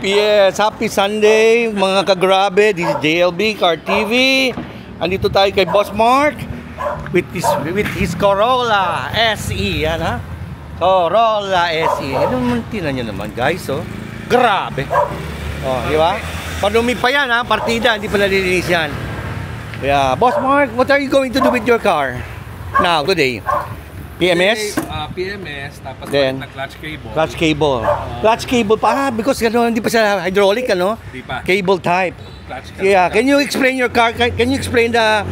Yes, happy Sunday mga kagrabe. This is JLB Car TV. Andito tayo kay Boss Mark with his Corolla SE, yan ha. Corolla SE. Ano naman tinan nyo naman guys, oh. Grabe. Oh, di ba? Panumi pa yan ha, partida, hindi pa nalilinis yan. Yeah, Boss Mark, what are you going to do with your car now today? PMS? PMS, tapos then na clutch cable. Clutch cable. Clutch cable pa, because ano, hindi pa siya hydraulic, ano? Hindi pa. Cable type. Clutch cable. Yeah, can you explain your car? Can you explain the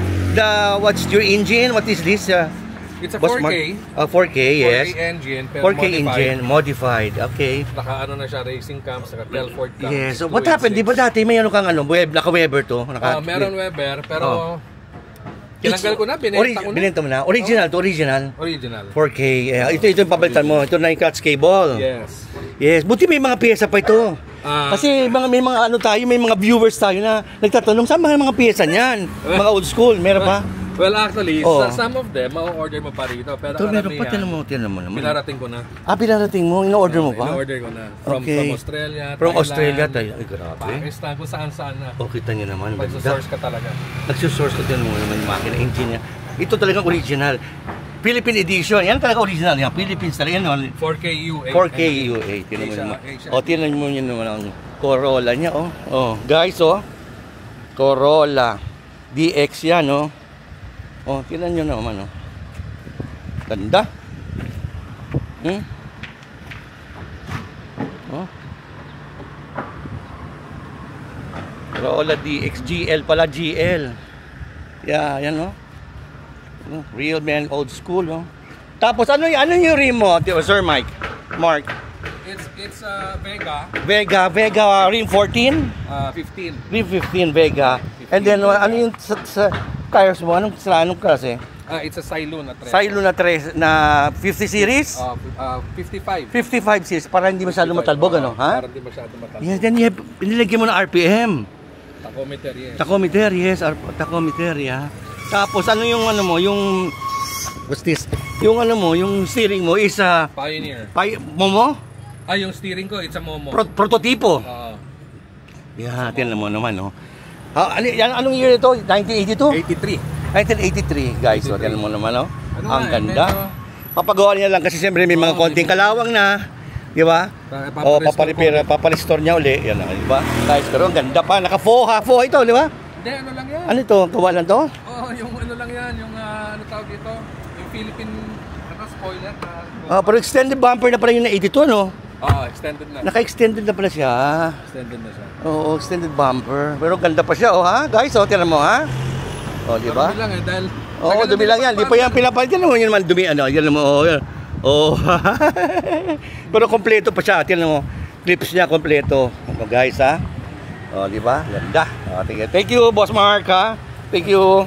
what's your engine? What is this? It's a 4K. 4K, yes. 4K engine, pero 4K engine, modified. Okay. Naka-ano na siya, racing cams, naka-Telford cams. Yes. So what happened? Di ba dati may ano kang ano, naka-Weber to? Meron Weber, pero tinanggal ko na, binenta ko na. Original mo na? Original to original? Original. 4K. Ito yung pabalitan mo. Ito na yung clutch cable. Yes. Yes. Buti may mga pyesa pa ito. Kasi may mga ano tayo, may mga viewers tayo na nagtatanong, saan mga pyesa niyan? Mga old school, meron pa? Well, actually, some of them, ma-order mo pa rito. Pero meron pa, tinan mo naman. Pinarating ko na. Pinarating mo? In-order mo pa? In-order ko na. From Australia, From Australia tayo. Ay, grabe. Pakistan, kung saan-saan na. O, kita nyo naman. Magsusource ka talaga. Nagsusource ka din mo naman yung makina, engine niya. Ito talagang original. Philippine edition. Yan talaga original. Yan, Philippines talaga. Yan, 4K U8. 4K U8. Tinan mo naman. O, tinan mo nyo naman ang Corolla niya. Oh, guys, Corolla. DX yan, Oh, tingnan nyo naman, Ganda. Corolla DX, GL pala, GL. Yeah, yan, Real man, old school, Tapos, ano yung rim mo, Sir Mark? It's Vega. Vega rim 14? 15. Rim 15 Vega. 15, and then, ano yung sa tires mo? Anong klase? It's a Silo na 3. Silo na 3 na 50 series? 55. 55 series para hindi masyado matalbog, ano? Ha? Para hindi masyado matalbog. Yes, then nilagyan mo ng RPM. Tachometer, yes. Tachometer, yeah. Tapos ano yung ano mo, yung what's this? Yung ano mo, yung steering mo is Pioneer. Momo? Yung steering ko, it's a Momo. Prototipo. Yeah, tingnan mo naman, anong year ito? 1982? 1983, guys. So, tingnan mo naman, ang ganda. Papagawa niya lang kasi siyempre may mga konting kalawang na, di ba? Paparestore niya uli. Yan, di ba? Guys, pero ang ganda pa. Naka-foha ito, di ba? Hindi, ano lang yan. Ano ito? Gawa lang to? Yung ano lang yan, yung ano tawag dito, yung Philippine spoiler. Pero extended bumper na pala yung na 82, no? Extended na. Naka-extended na pala siya. Extended na siya. Oo, extended bumper. Pero ganda pa siya, ha? Guys, tingnan mo, ha? Di ba? Dumi lang dahil... Dumi lang yan. Di pa yan pinapalit. Yan naman dumi, yan naman, Pero kompleto pa siya. Tingnan mo, clips niya kompleto. Guys, ha? Di ba? Ganda. Thank you, Boss Mark, ha? Thank you.